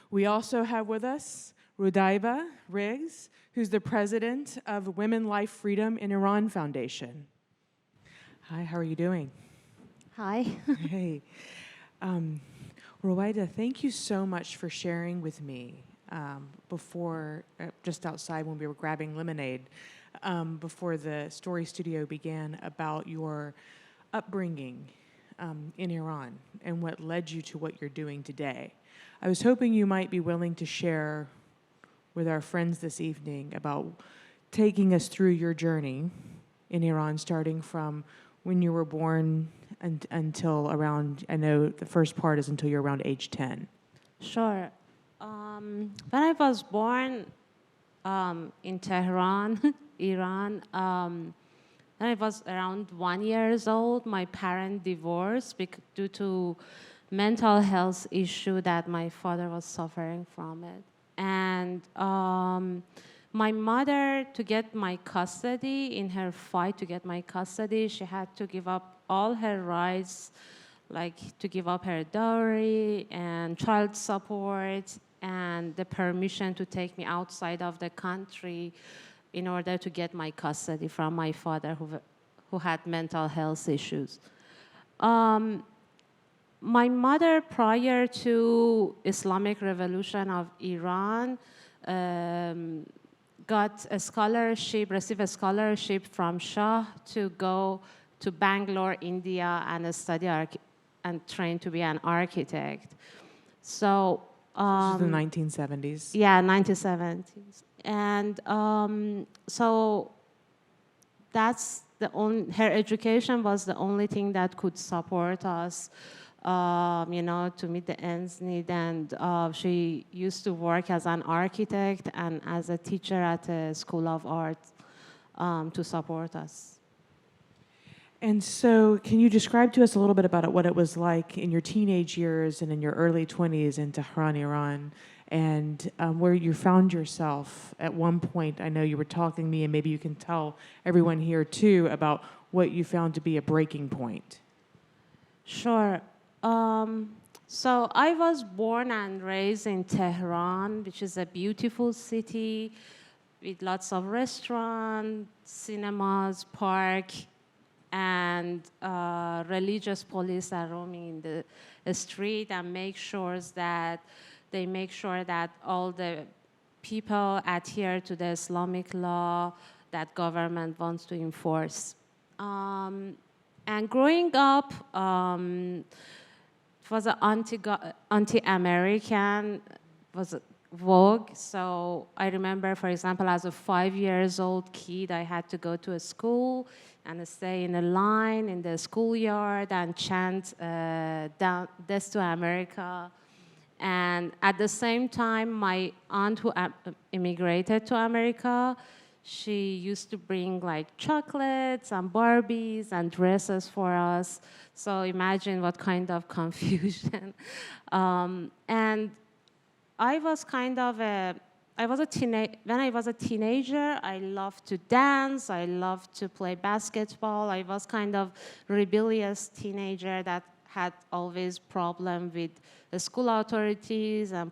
We also have with us Roudabeh Riggs, who's the president of Women Life Freedom in Iran Foundation. Hi, how are you doing? Hi. Hey. Roudabeh, thank you so much for sharing with me before, just outside when we were grabbing lemonade, before the story studio began, about your upbringing in Iran and what led you to what you're doing today. I was hoping you might be willing to share with our friends this evening about taking us through your journey in Iran, starting from when you were born until around, I know the first part is until you're around age 10. Sure. When I was born in Tehran, Iran, when I was around 1 year old, my parents divorced due to mental health issue that my father was suffering from it. And my mother, to get my custody, in her fight to get my custody, she had to give up all her rights, like to give up her dowry and child support and the permission to take me outside of the country in order to get my custody from my father who had mental health issues. My mother, prior to Islamic Revolution of Iran, got a scholarship, received a scholarship from Shah to go to Bangalore, India, and study and train to be an architect. So This is the 1970s. yeah, 1970s. And so that's her education was the only thing that could support us, to meet the ends need. And she used to work as an architect and as a teacher at a school of art to support us. And so can you describe to us a little bit about what it was like in your teenage years and in your early 20s in Tehran, Iran, and where you found yourself at one point? I know you were talking to me, and maybe you can tell everyone here too about what you found to be a breaking point. Sure. So I was born and raised in Tehran, which is a beautiful city with lots of restaurants, cinemas, park, and religious police are roaming in the street and make sure that all the people adhere to the Islamic law that government wants to enforce. And growing up, it was anti-American, was vogue. So I remember, for example, as a 5-year-old kid, I had to go to a school and stay in a line in the schoolyard and chant Death to America. And at the same time, my aunt who immigrated to America, she used to bring like chocolates and Barbies and dresses for us. So imagine what kind of confusion. And I was kind of when I was a teenager, I loved to dance, I loved to play basketball. I was kind of rebellious teenager that had always problem with the school authorities and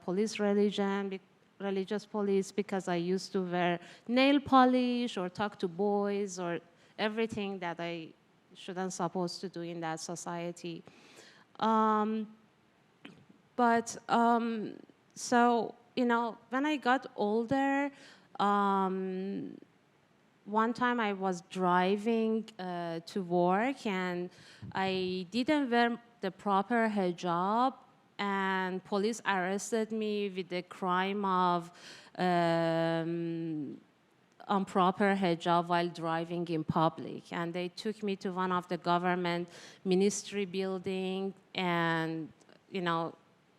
religious police, because I used to wear nail polish or talk to boys or everything that I shouldn't supposed to do in that society. So, when I got older, one time I was driving to work and I didn't wear the proper hijab, and police arrested me with the crime of improper hijab while driving in public. And they took me to one of the government ministry building, and,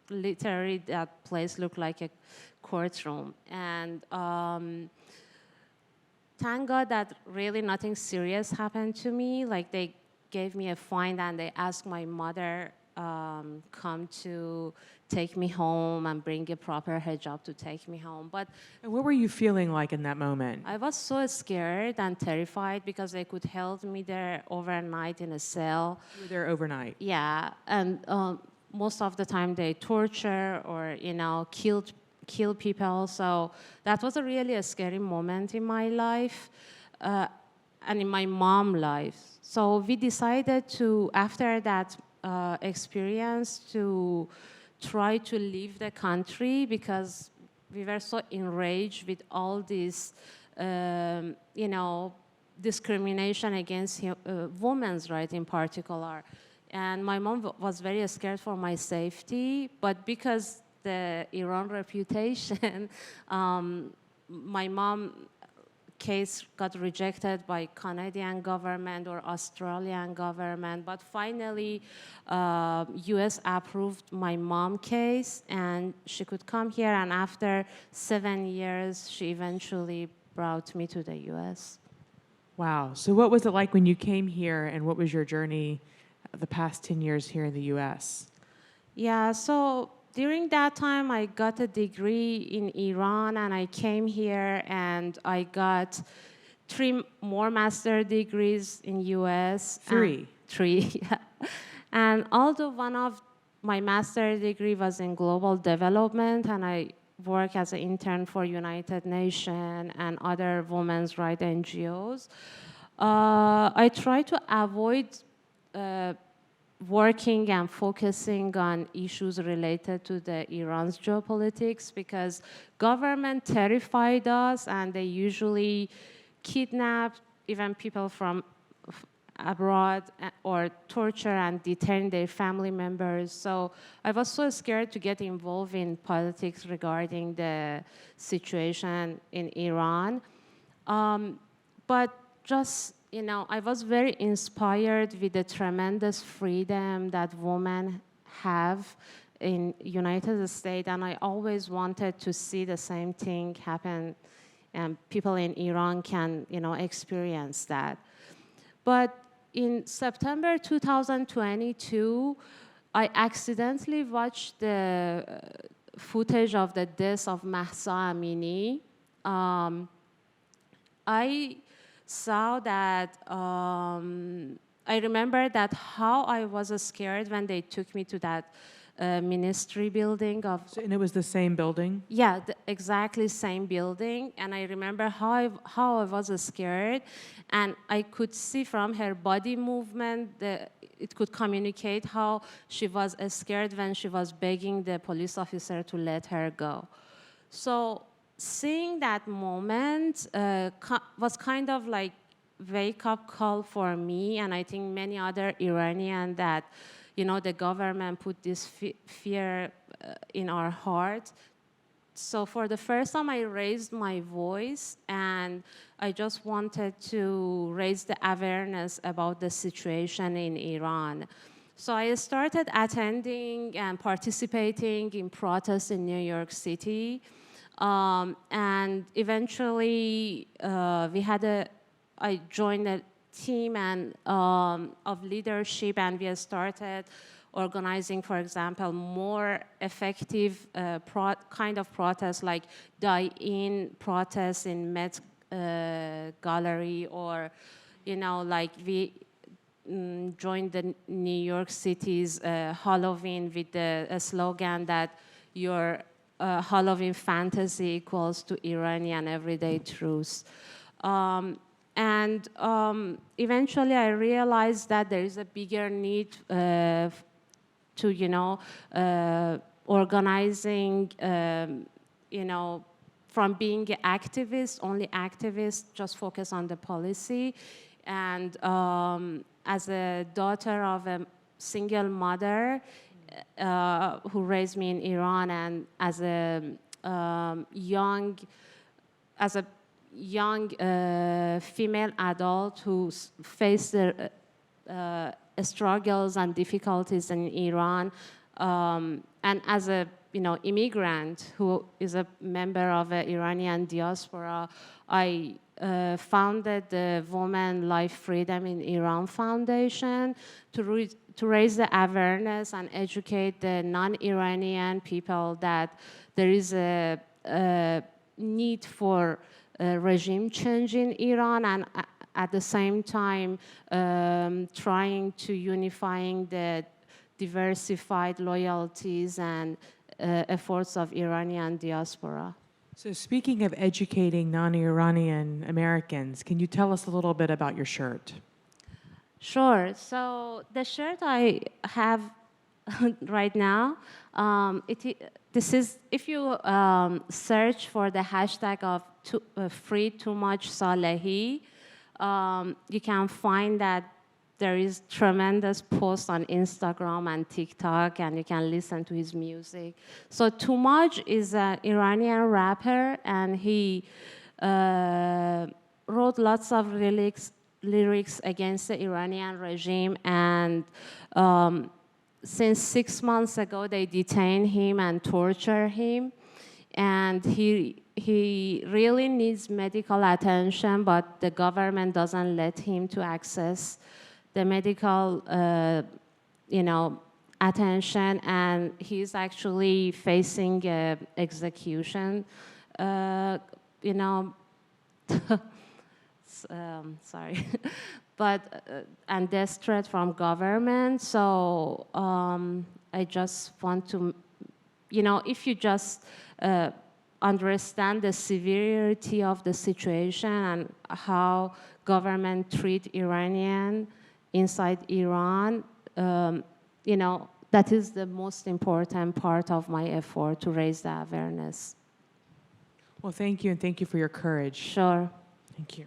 literally that place looked like a courtroom. And thank God that really nothing serious happened to me. Like, they gave me a fine and they asked my mother come to take me home and bring a proper hijab to take me home. But And what were you feeling like in that moment? I was so scared and terrified because they could hold me there overnight in a cell. You were there overnight. Yeah, and most of the time they torture or, kill people. So that was really a scary moment in my life and in my mom's life. So we decided to, after that experience, to try to leave the country because we were so enraged with all this, discrimination against women's rights in particular. And my mom was very scared for my safety, but because the Iran reputation, my mom case got rejected by Canadian government or Australian government, but finally US approved my mom case and she could come here, and after 7 years she eventually brought me to the US. Wow. So what was it like when you came here, and what was your journey the past 10 years here in the US? Yeah, so during that time, I got a degree in Iran, and I came here, and I got 3 more master degrees in US. 3? 3, yeah. And although one of my master degree was in global development, and I work as an intern for United Nations and other women's rights NGOs, I try to avoid working and focusing on issues related to the Iran's geopolitics because government terrified us, and they usually kidnap even people from abroad or torture and detain their family members. So I was so scared to get involved in politics regarding the situation in Iran. But just, I was very inspired with the tremendous freedom that women have in United States, and I always wanted to see the same thing happen, and people in Iran can, experience that. But in September 2022, I accidentally watched the footage of the death of Mahsa Imani. I saw that, I remember that how I was scared when they took me to that ministry building of... And it was the same building? Yeah, exactly same building. And I remember how I was scared. And I could see from her body movement, it could communicate how she was scared when she was begging the police officer to let her go. So seeing that moment was kind of like wake-up call for me, and I think many other Iranian, that the government put this fear in our heart. So for the first time, I raised my voice, and I just wanted to raise the awareness about the situation in Iran. So I started attending and participating in protests in New York City. And eventually, I joined a team of leadership, and we started organizing, for example, more effective kind of protests, like die-in protests in Met Gallery, or, like we joined the New York City's Halloween with the slogan that your Halloween fantasy equals to Iranian everyday truth. And eventually I realized that there is a bigger need to, organizing, from being an activist, only activist, just focus on the policy. And as a daughter of a single mother who raised me in Iran, and as a young female adult who faced the struggles and difficulties in Iran, and as a immigrant who is a member of the Iranian diaspora, I founded the Women Life Freedom in Iran Foundation to raise the awareness and educate the non-Iranian people that there is a need for regime change in Iran, and at the same time trying to unifying the diversified loyalties and efforts of Iranian diaspora. So speaking of educating non-Iranian Americans, can you tell us a little bit about your shirt? Sure. So the shirt I have right now, this is, if you search for the hashtag of free too much Salehi, you can find that there is tremendous posts on Instagram and TikTok, and you can listen to his music. So Too Much is an Iranian rapper, and he wrote lots of lyrics against the Iranian regime, and since 6 months ago, they detained him and torture him, and he really needs medical attention, but the government doesn't let him to access the medical, attention, and he's actually facing execution, sorry, but and death threat from government. So I just want to, if you just understand the severity of the situation and how government treat Iranian inside Iran, that is the most important part of my effort to raise the awareness. Well, thank you, and thank you for your courage. Sure. Thank you.